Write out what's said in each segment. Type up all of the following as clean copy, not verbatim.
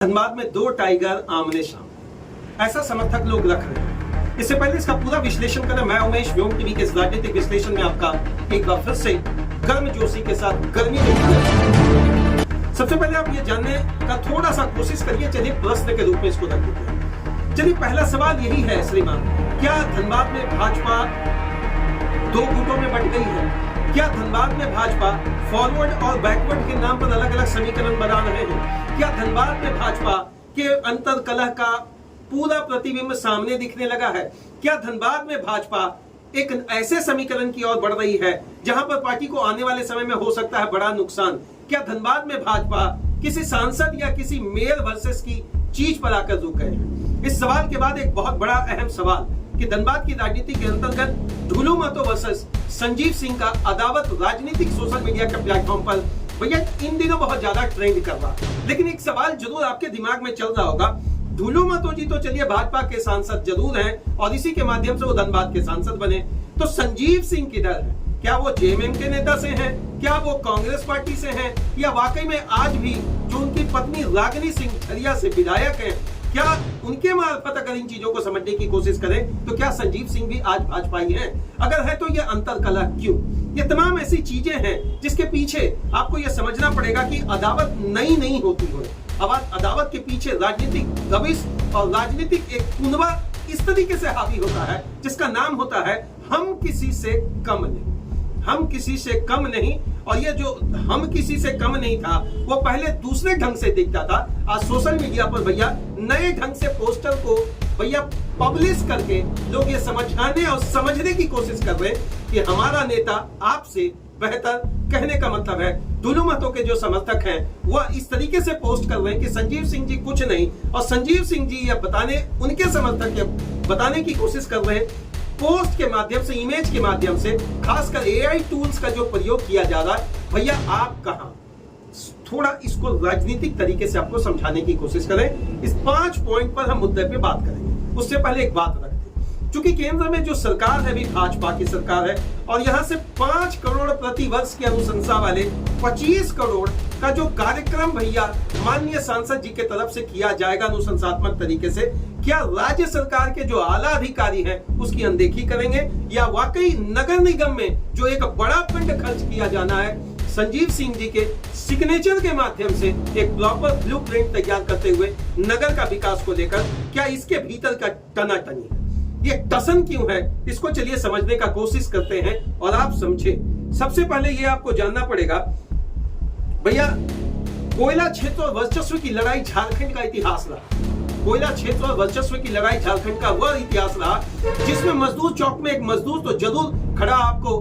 धनबाद में दो टाइगर आमने सामने, ऐसा समर्थक लोग रख रहे हैं। इससे पहले इसका पूरा विश्लेषण करें, मैं उमेश व्योम टीवी के राजनीतिक विश्लेषण में आपका एक बार फिर से गर्मजोशी के साथ गर्मी में। सबसे पहले आप ये जानने का थोड़ा सा कोशिश करिए, चलिए प्रश्न के रूप में इसको रख देते हैं। चलिए पहला सवाल यही है श्रीमान, क्या धनबाद में भाजपा दो गुटों में बट गई है? क्या धनबाद में भाजपा फॉरवर्ड और बैकवर्ड के नाम पर अलग अलग समीकरण बना रहे हैं? क्या धनबाद में भाजपा के अंतर कलह का पूरा प्रतिबिंब सामने दिखने लगा है? क्या धनबाद में भाजपा एक ऐसे समीकरण की ओर बढ़ रही है जहां पर पार्टी को आने वाले समय में हो सकता है बड़ा नुकसान? क्या धनबाद में भाजपा किसी सांसद या किसी मेयर वर्सेस की चीज पर आकर रुक गए हैं? इस सवाल के बाद एक बहुत बड़ा अहम सवाल कि धनबाद की राजनीति के अंतर्गत ढुलू महतो वर्सेस संजीव सिंह का अदावत राजनीतिक सोशल मीडिया के प्लेटफॉर्म पर भैया इन दिनों बहुत ज्यादा ट्रेंड कर रहा है। लेकिन एक सवाल जरूर आपके दिमाग में चल रहा होगा, ढुलू महतो जी तो चलिए भाजपा के सांसद जरूर हैं और इसी के माध्यम से वो धनबाद के सांसद बने, तो संजीव सिंह किधर है? क्या वो जेएमएम के नेता से हैं? क्या वो कांग्रेस पार्टी से हैं? या वाकई में आज भी जो उनकी पत्नी रागिनी सिंह झरिया से विधायक हैं, क्या उनके मार्फत अगर इन चीजों को समझने की कोशिश करें तो क्या संजीव सिंह भी आज भाजपाई हैं? अगर है तो ये अंतर कलह क्यों? ये तमाम ऐसी चीजें हैं जिसके पीछे आपको ये समझना पड़ेगा कि अदावत नई नहीं होती है। अब अदावत के पीछे राजनीतिक रविश और राजनीतिक एक कुनबा इस तरीके से हावी होता है जिसका नाम होता है हम किसी से कम नहीं, हम किसी से कम नहीं। और ये जो हम किसी से कम नहीं था वो पहले दूसरे ढंग से दिखता था, आज सोशल मीडिया पर भैया नए ढंग से पोस्टर को भैया पब्लिश करके लोग ये समझाने और समझने की कोशिश कर रहे हैं कि हमारा नेता आपसे बेहतर। कहने का मतलब है ढुलू महतो के जो समर्थक हैं वह इस तरीके से पोस्ट कर रहे हैं कि संजीव सिंह जी कुछ नहीं, और संजीव सिंह जी ये बताने उनके समर्थक बताने की कोशिश कर रहे हैं पोस्ट के माध्यम से, इमेज के माध्यम से, खासकर एआई टूल्स का जो प्रयोग किया जा रहा है। भैया आप कहां? थोड़ा इसको राजनीतिक तरीके से आपको समझाने की कोशिश करें। इस 5 पॉइंट पर हम मुद्दे पे बात करेंगे। उससे पहले एक बात रखते हैं, क्योंकि केंद्र में जो सरकार है भी भाजपा की सरकार है और यहां से 5 करोड़ प्रति वर्ष की अनुशंसा वाले 25 करोड़ का जो कार्यक्रम भैया माननीय सांसद जी के तरफ से किया जाएगा अनुशंसात्मक तरीके से, क्या राज्य सरकार के जो आला अधिकारी हैं उसकी अनदेखी करेंगे या वाकई नगर निगम में जो एक बड़ा फंड खर्च किया जाना है संजीव सिंह जी के सिग्नेचर के माध्यम से एक प्रॉपर ब्लूप्रिंट तैयार करते हुए नगर का विकास को लेकर, क्या इसके भीतर का टनाटनी है? ये टसन क्यों है? इसको चलिए समझने का कोशिश करते हैं और आप समझे। सबसे पहले ये आपको जानना पड़ेगा भैया, कोयला क्षेत्र और वर्चस्व की लड़ाई झारखंड का इतिहास रहा। कोयला क्षेत्र और वर्चस्व की लड़ाई झारखंड का वह इतिहास रहा जिसमें मजदूर चौक में एक मजदूर तो जरूर खड़ा आपको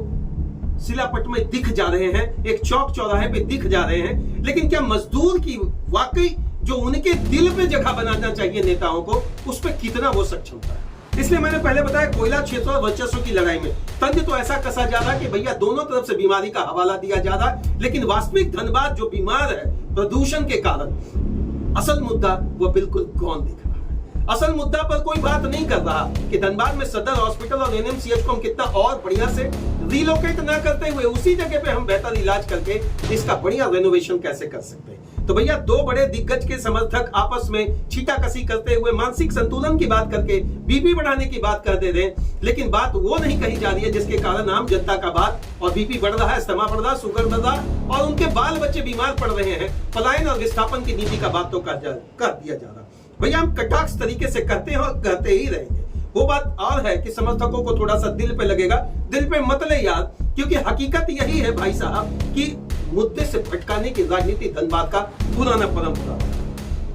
शिलापट में दिख जा रहे हैं, एक चौक चौराहे पे दिख जा रहे हैं, लेकिन क्या मजदूर की वाकई जो उनके दिल पे जगह बनाना चाहिए नेताओं को, उस पर कितना वो सक्षम था? इसलिए मैंने पहले बताया कोयला क्षेत्र और वर्चस्व की लड़ाई में तंज तो ऐसा कसा जा रहा है कि भैया दोनों तरफ से बीमारी का हवाला दिया जा रहा है, लेकिन वास्तविक धनबाद जो बीमार है प्रदूषण के कारण, असल मुद्दा वो बिल्कुल गौन दिख रहा है। असल मुद्दा पर कोई बात नहीं कर रहा कि धनबाद में सदर हॉस्पिटल और एनएमसीएच को हम कितना और बढ़िया से रिलोकेट ना करते हुए उसी जगह पे हम बेहतर इलाज करके इसका बढ़िया रेनोवेशन कैसे कर सकते हैं। तो भैया दो बड़े दिग्गज के समर्थक आपस में छीटाकसी करते हुए मानसिक संतुलन की बात करके बीपी बढ़ाने की बात कर दे रहे हैं, लेकिन बात वो नहीं कही जा रही है जिसके कारण आम जनता का बात और बीपी बढ़ रहा है, अस्थमा बढ़ रहा है, शुगर बढ़ रहा है और उनके बाल बच्चे बीमार पड़ रहे हैं। पलायन और विस्थापन की नीति का बात तो कर दिया जा रहा। भैया हम कटाक्ष तरीके से कहते हैं और कहते ही रहेंगे। वो बात और है कि समर्थकों को थोड़ा सा दिल पे लगेगा, दिल पे मत ले यार, क्योंकि हकीकत यही है भाई साहब कि मुद्दे से भटकाने की राजनीति धनबाद का पुराना परंपरा।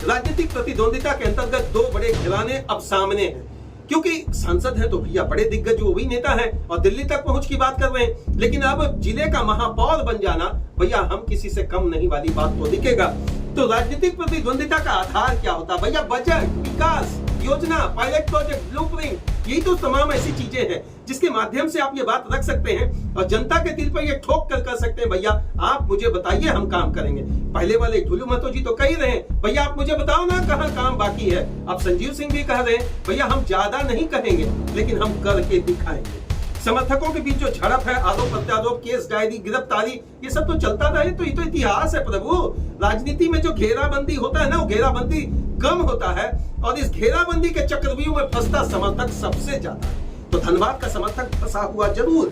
राजनीतिक प्रतिद्वंदिता के अंतर्गत दो बड़े घराने अब सामने हैं, क्योंकि सांसद है तो भैया बड़े दिग्गज वो भी नेता है और दिल्ली तक पहुंच की बात कर रहे हैं, लेकिन अब जिले का महापौर बन जाना भैया हम किसी से कम नहीं वाली बात तो दिखेगा। तो राजनीतिक प्रतिद्वंदिता का आधार क्या होता है भैया? बजट, विकास योजना, पायलट प्रोजेक्ट, ब्लूप्रिंट, यही तो तमाम ऐसी चीजें हैं जिसके माध्यम से आप ये बात रख सकते हैं और जनता के दिल पर ये ठोक कर सकते हैं भैया आप मुझे बताइए हम काम करेंगे। पहले वाले ढुलू महतो जी तो कह ही रहे हैं भैया आप मुझे बताओ ना कहां काम बाकी है। अब संजीव सिंह भी कह रहे हैं भैया हम ज्यादा नहीं कहेंगे लेकिन हम करके दिखाएंगे। समर्थकों के बीच जो झड़प है, आरोप प्रत्यारोप, केस डायरी, गिरफ्तारी, ये सब तो चलता रहे। तो ये तो इतिहास है प्रभु। राजनीति में जो घेराबंदी होता है ना, वो घेराबंदी कम होता है, और इस घेराबंदी के चक्रव्यूह में फंसता समर्थक सबसे ज्यादा है। तो धनबाद का समर्थक फंसा हुआ जरूर।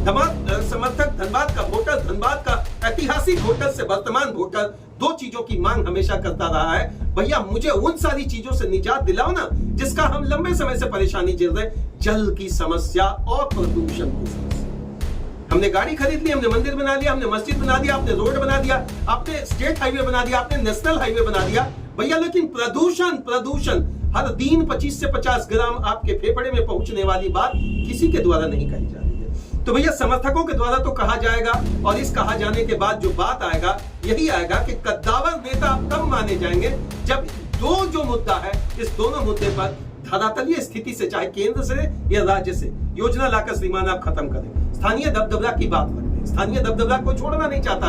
समर्थक, धनबाद का वोटर, धनबाद का ऐतिहासिक वोटर से वर्तमान वोटर दो चीजों की मांग हमेशा करता रहा है, भैया मुझे उन सारी चीजों से निजात दिलाओ ना जिसका हम लंबे समय से परेशानी झेल रहे, जल की समस्या और प्रदूषण की समस्या। हमने गाड़ी खरीद ली, हमने मंदिर बना लिया, हमने मस्जिद बना दिया, आपने रोड बना दिया, आपने स्टेट हाईवे बना दिया, आपने नेशनल हाईवे बना दिया भैया, लेकिन प्रदूषण हर दिन 25 से 50 ग्राम आपके फेफड़े में पहुंचने वाली बात किसी के द्वारा नहीं कही जा रही है। तो भैया समर्थकों के द्वारा तो कहा जाएगा, और इस कहा जाने के बाद जो बात आएगा यही आएगा कि कद्दावर नेता तब माने जाएंगे जब जो मुद्दा है, इस दोनों मुद्दे पर धरातलीय स्थिति से, चाहे केंद्र से या राज्य से, योजना लाकर श्रीमान आप खत्म करें। स्थानीय दबदबा की बात रखते हैं, स्थानीय दबदबा कोई छोड़ना नहीं चाहता।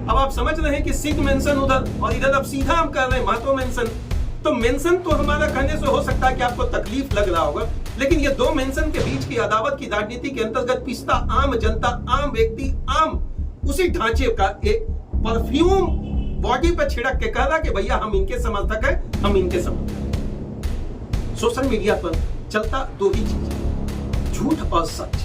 अब आप समझ रहे हैं कि सिख मेंशन उधर, और इधर अब सीधा हम कर रहे हैं महतो मेंशन। तो मेंशन तो हमारा कहने से हो सकता है कि आपको तकलीफ लग रहा होगा, लेकिन ये दो मेंशन के बीच की अदावत की राजनीति के अंतर्गत पिसता आम जनता, आम व्यक्ति, आम उसी ढांचे का एक परफ्यूम बॉडी पे छिड़क के कह रहा कि भैया हम इनके समर्थक हैं, हम इनके समर्थक हैं। सोशल मीडिया पर चलता दो ही चीज, झूठ और सच।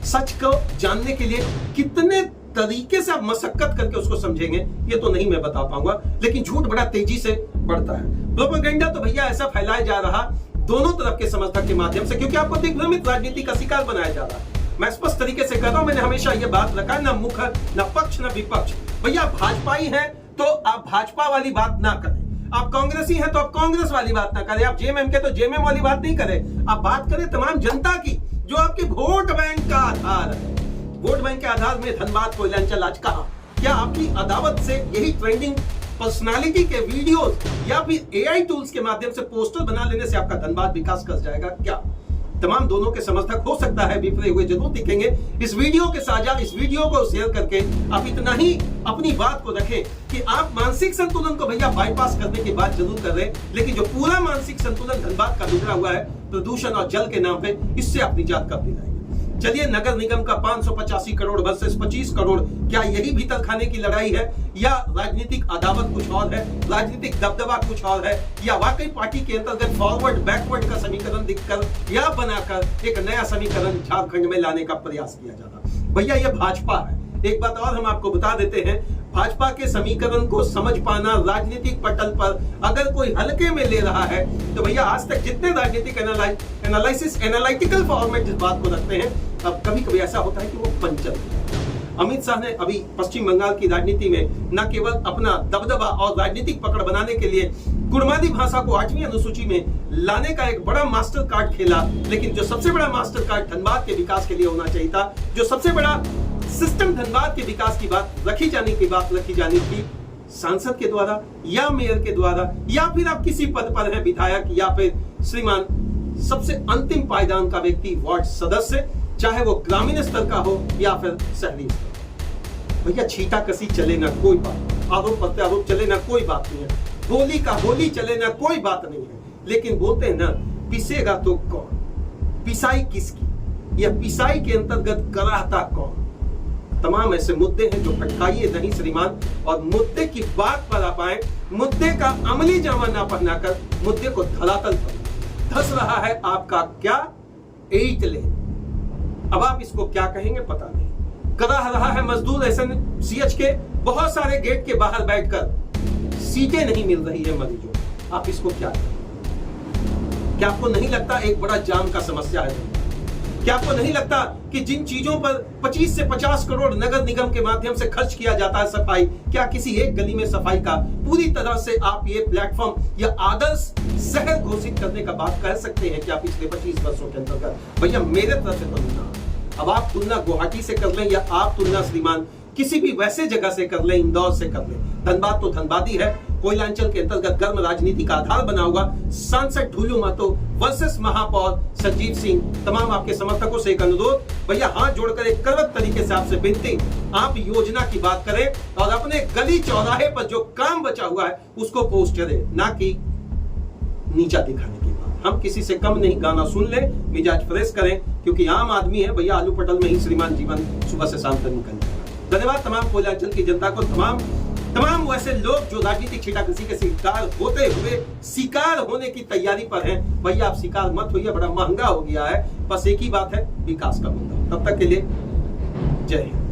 सच को जानने के लिए कितने तरीके से आप मशक्कत करके उसको समझेंगे ये तो नहीं मैं बता पाऊंगा, लेकिन झूठ बड़ा तेजी से बढ़ता है। प्रोपेगेंडा तो भैया ऐसा फैलाया जा रहा दोनों तरफ के समर्थक के माध्यम से, क्योंकि आपको दिग्भ्रमित राजनीति का शिकार बनाया जा रहा है। मैं स्पष्ट तरीके से कह रहा हूं, मैंने हमेशा ये बात रखा, ना मुख, ना पक्ष, ना विपक्ष। भैया भाजपाई हैं तो आप भाजपा वाली बात ना करें, आप कांग्रेसी हैं तो आप कांग्रेस वाली बात ना करें, आप जेएमएम के तो जेएमएम वाली बात नहीं करें। आप बात करें तमाम जनता की, जो आपके वोट बैंक का आधार है। वोट बैंक के आधार में धनबाद, कोयलांचल आज कहा, क्या आपकी अदावत से यही ट्रेंडिंग पर्सनालिटी के वीडियोस या फिर एआई टूल्स के माध्यम से पोस्टर बना लेने से आपका धनबाद विकास कर जाएगा क्या? तमाम दोनों के समर्थक हो सकता है बिफरे हुए जरूर दिखेंगे। इस वीडियो के साझा, इस वीडियो को शेयर करके आप इतना ही अपनी बात को रखें कि आप मानसिक संतुलन को भैया बाईपास करने की बात जरूर कर रहे हैं, लेकिन जो पूरा मानसिक संतुलन धनबाद का बिगड़ा हुआ है प्रदूषण और जल के नाम पे, इससे आप निजात कब दिलाएंगे? चलिए, नगर निगम का 585 करोड़ वर्सेस 25 करोड़, क्या यही भीतर खाने की लड़ाई है, या राजनीतिक अदावत कुछ और है, राजनीतिक दबदबा कुछ और है, या वाकई पार्टी के अंतर्गत फॉरवर्ड बैकवर्ड का समीकरण दिखकर या बनाकर एक नया समीकरण झारखंड में लाने का प्रयास किया जा रहा? भैया ये भाजपा है। एक बात और हम आपको बता देते हैं, भाजपा के समीकरण को समझ पाना राजनीतिक पटल पर अगर कोई हल्के में ले रहा है तो भैया आज तक जितने राजनीतिक एनालिटिकल फॉर्मेट जिस बात को रखते हैं, अब कभी कभी ऐसा होता है कि वो पंचर। अमित शाह ने अभी पश्चिम बंगाल की राजनीति में न केवल अपना दबदबा और राजनीतिक पकड़ बनाने के लिए कुड़मादी भाषा को 8वीं अनुसूची में लाने का एक बड़ा मास्टर कार्ड खेला, लेकिन जो सबसे बड़ा मास्टर कार्ड धनबाद के विकास के लिए होना चाहिए था, जो सबसे बड़ा सिस्टम धनबाद के विकास की बात रखी जानी थी, सांसद के द्वारा या मेयर के द्वारा, या फिर आप किसी पद पर हैं, विधायक या फिर श्रीमान सबसे अंतिम पायदान का व्यक्ति वार्ड सदस्य, चाहे वो ग्रामीण स्तर का हो या फिर शहरी स्तर। भैया छीटा कसी चले ना कोई बात, आरोप प्रत्यारोप चले ना कोई बात नहीं है, होली का होली चले ना कोई बात नहीं है, लेकिन बोलते हैं ना, पिसेगा तो कौन, पिसाई किसकी, या पिसाई के अंतर्गत कराहता कौन? तमाम ऐसे मुद्दे हैं जो खटकाइए नहीं श्रीमान, और मुद्दे की बात पर आप आए, मुद्दे का अमली जामा ना पहनाकर मुद्दे को धरातल पर धस रहा है आपका क्या 8 लेन। अब आप इसको क्या कहेंगे पता नहीं। कराह रहा है मजदूर एसएनसीएच के बहुत सारे गेट के बाहर बैठकर, सीटें नहीं मिल रही है मरीजों, आप इसको क्या कहेंगे? क्या आपको नहीं लगता एक बड़ा जाम का समस्या है? क्या आपको नहीं लगता कि जिन चीजों पर 25 से 50 करोड़ नगर निगम के माध्यम से खर्च किया जाता है सफाई, क्या किसी एक गली में सफाई का पूरी तरह से आप ये प्लेटफॉर्म या आदर्श शहर घोषित करने का बात कह सकते हैं क्या पिछले 25 वर्षों के अंतर्गत? भैया मेरे तरफ से तो नहीं। अब आप तुलना गुवाहाटी से कर लें, या आप तुलना श्रीमान किसी भी वैसे जगह से कर लें, इंदौर से कर लें, धनबाद तो धनबादी है, कोयलांचल के अंतर्गत गर्म राजनीति का आधार बना हुआ सांसद ढूलू महतो वर्सेस महापौर संजीव सिंह। तमाम आपके समर्थकों से एक अनुरोध, भैया हाथ जोड़कर एक करवट तरीके से आपसे विनती, आप योजना की बात करें और अपने गली चौराहे पर जो काम बचा हुआ है उसको पोस्ट करें, ना कि नीचा दिखाने की बात। हम किसी से कम नहीं, गाना सुन ले, मिजाज फ्रेश करें, क्योंकि आम आदमी है भैया, आलू पटल में ही श्रीमान जीवन सुबह से शाम तक निकल जाएगा। धन्यवाद तमाम कोयलांचल की जनता को, तमाम वैसे लोग जो राजनीतिक छीटाकशी के शिकार होते हुए शिकार होने की तैयारी पर हैं। भैया आप शिकार मत होइए, बड़ा महंगा हो गया है। बस एक ही बात है, विकास का मुद्दा। तब तक के लिए जय हिंद।